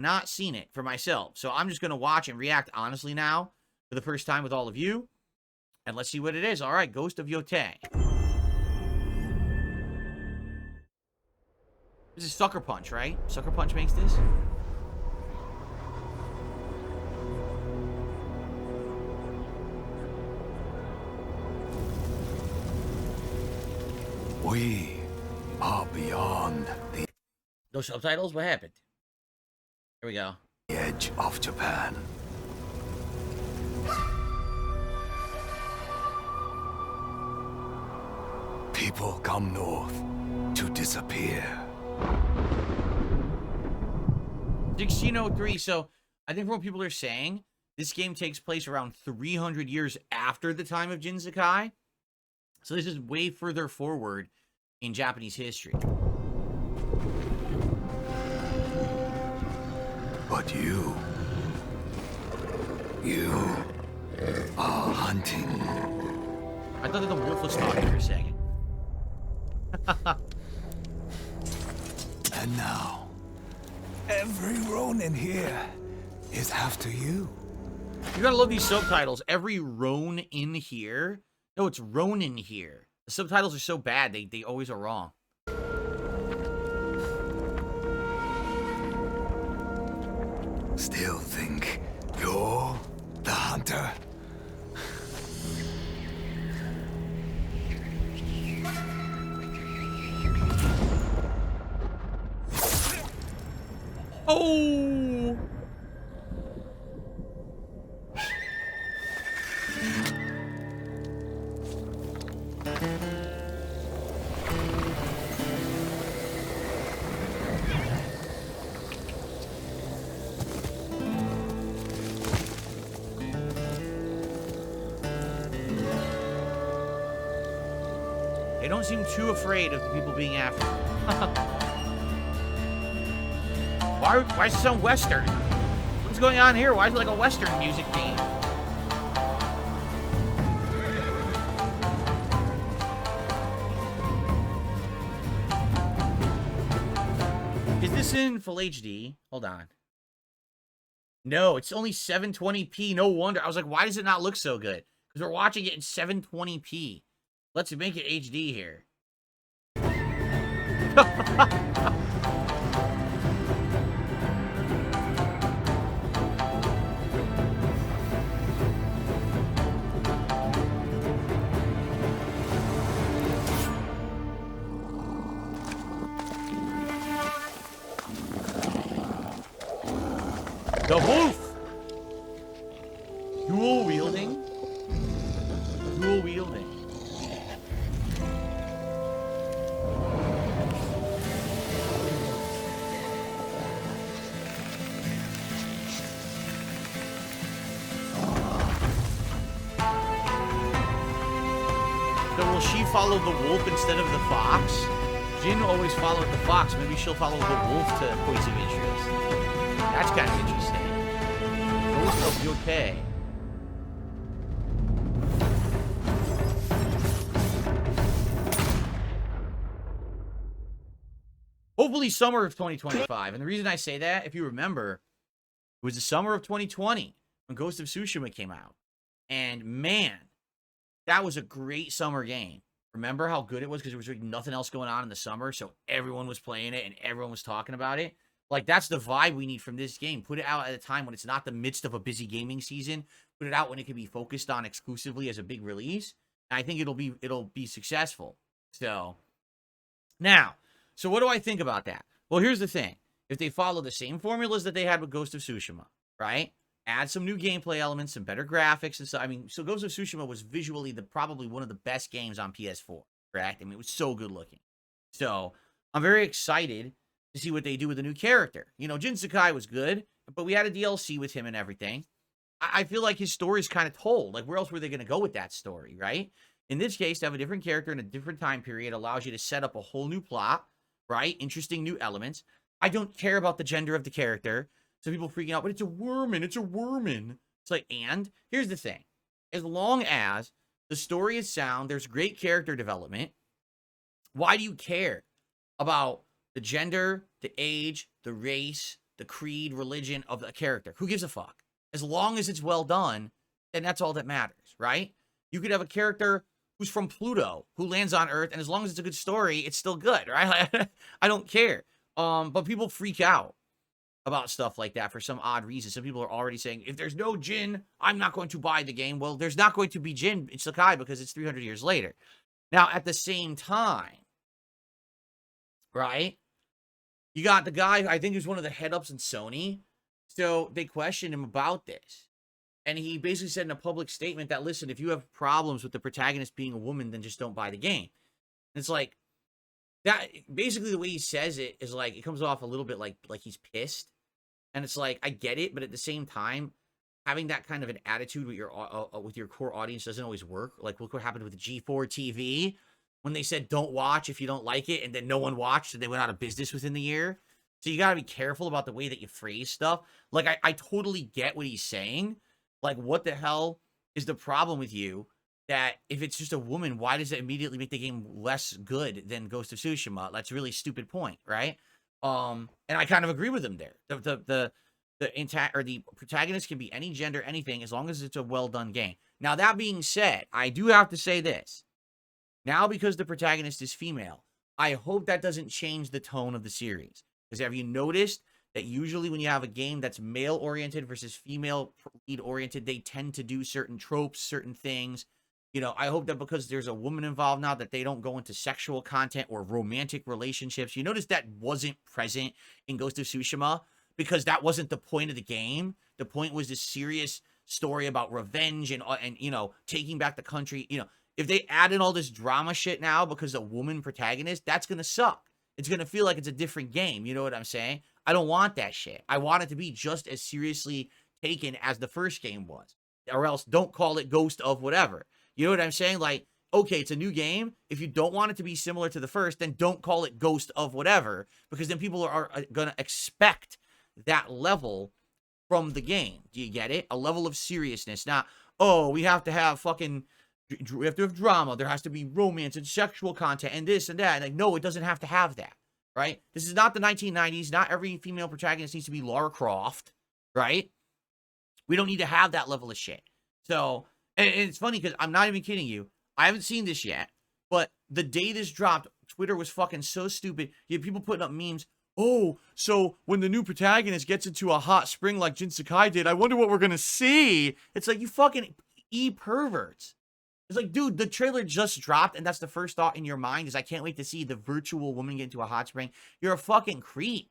not seen it for myself. So I'm just going to watch and react honestly now for the first time with all of you. And let's see what it is. All right, Ghost of Yotei. This is Sucker Punch, right? Sucker Punch makes this? We are beyond the Those subtitles? What happened? Here we go. edge of Japan. People come north to disappear. 1603. So I think from what people are saying, this game takes place around 300 years after the time of Jin Sakai. So this is way further forward in Japanese history. But you are hunting. I thought that the wolf was talking for a second. And now, every Ronin here is after you. You gotta love these subtitles. Every Ronin in here. No, it's Ronin here. The subtitles are so bad, they always are wrong. Still think you're the hunter? Oh! They don't seem too afraid of the people being after them. Why is it so Western? What's going on here? Why is it like a Western music theme? Is this in full HD? Hold on. No, it's only 720p. No wonder. I was like, why does it not look so good? Because we're watching it in 720p. Let's make it HD here. The wolf! Dual wielding? Dual wielding. So will she follow the wolf instead of the fox? Jin always followed the fox. Maybe she'll follow the wolf to points of interest. That's kind of interesting. Ghost of Yotei. Hopefully summer of 2025. And the reason I say that, if you remember, it was the summer of 2020 when Ghost of Tsushima came out. And man, that was a great summer game. Remember how good it was? Because there was really nothing else going on in the summer. So everyone was playing it and everyone was talking about it. Like, that's the vibe we need from this game. Put it out at a time when it's not the midst of a busy gaming season. Put it out when it can be focused on exclusively as a big release. And I think it'll be successful. So, now, so what do I think about that? Well, here's the thing. If they follow the same formulas that they had with Ghost of Tsushima, right? Add some new gameplay elements, some better graphics and stuff. I mean, so Ghost of Tsushima was visually probably one of the best games on PS4, correct? I mean, it was so good looking. So, I'm very excited to see what they do with the new character. You know, Jin Sakai was good, but we had a DLC with him and everything. I feel like his story is kind of told. Like, where else were they going to go with that story, right? In this case, to have a different character in a different time period allows you to set up a whole new plot, right? Interesting new elements. I don't care about the gender of the character. So people freaking out, but it's a woman, it's a woman. It's like, and here's the thing. As long as the story is sound, there's great character development, why do you care about the gender, the age, the race, the creed, religion of the character. Who gives a fuck? As long as it's well done, then that's all that matters, right? You could have a character who's from Pluto who lands on Earth, and as long as it's a good story, it's still good, right? I don't care. But people freak out about stuff like that for some odd reason. Some people are already saying, if there's no Jin, I'm not going to buy the game. Well, there's not going to be Jin in Sakai because it's 300 years later. Now, at the same time, right, you got the guy, I think he was one of the head-ups in Sony. So they questioned him about this. And he basically said in a public statement that, listen, if you have problems with the protagonist being a woman, then just don't buy the game. And it's like, that basically the way he says it is like, it comes off a little bit like he's pissed. And it's like, I get it, but at the same time, having that kind of an attitude with your core audience doesn't always work. Like, look what happened with G4 TV when they said don't watch if you don't like it, and then no one watched and they went out of business within the year. So you got to be careful about the way that you phrase stuff. Like, I totally get what he's saying. Like, what the hell is the problem with you that if it's just a woman, why does it immediately make the game less good than Ghost of Tsushima? That's a really stupid point, right? And I kind of agree with him there. The protagonist can be any gender, anything, as long as it's a well-done game. Now, that being said, I do have to say this. Now, because the protagonist is female, I hope that doesn't change the tone of the series. Because have you noticed that usually when you have a game that's male-oriented versus female lead-oriented, they tend to do certain tropes, certain things. You know, I hope that because there's a woman involved now that they don't go into sexual content or romantic relationships. You notice that wasn't present in Ghost of Tsushima because that wasn't the point of the game. The point was this serious story about revenge and you know, taking back the country. You know, if they add in all this drama shit now because a woman protagonist, that's going to suck. It's going to feel like it's a different game. You know what I'm saying? I don't want that shit. I want it to be just as seriously taken as the first game was. Or else don't call it Ghost of whatever. You know what I'm saying? Like, okay, it's a new game. If you don't want it to be similar to the first, then don't call it Ghost of whatever. Because then people are going to expect that level from the game. Do you get it? A level of seriousness. Not, oh, we have to have drama. There has to be romance and sexual content and this and that. And like, no, it doesn't have to have that. Right? This is not the 1990s. Not every female protagonist needs to be Lara Croft. Right? We don't need to have that level of shit. So, and it's funny because I'm not even kidding you. I haven't seen this yet. But the day this dropped, Twitter was fucking so stupid. You have people putting up memes. Oh, so when the new protagonist gets into a hot spring like Jin Sakai did, I wonder what we're going to see. It's like, you fucking perverts. It's like, dude, the trailer just dropped, and that's the first thought in your mind is, I can't wait to see the virtual woman get into a hot spring. You're a fucking creep.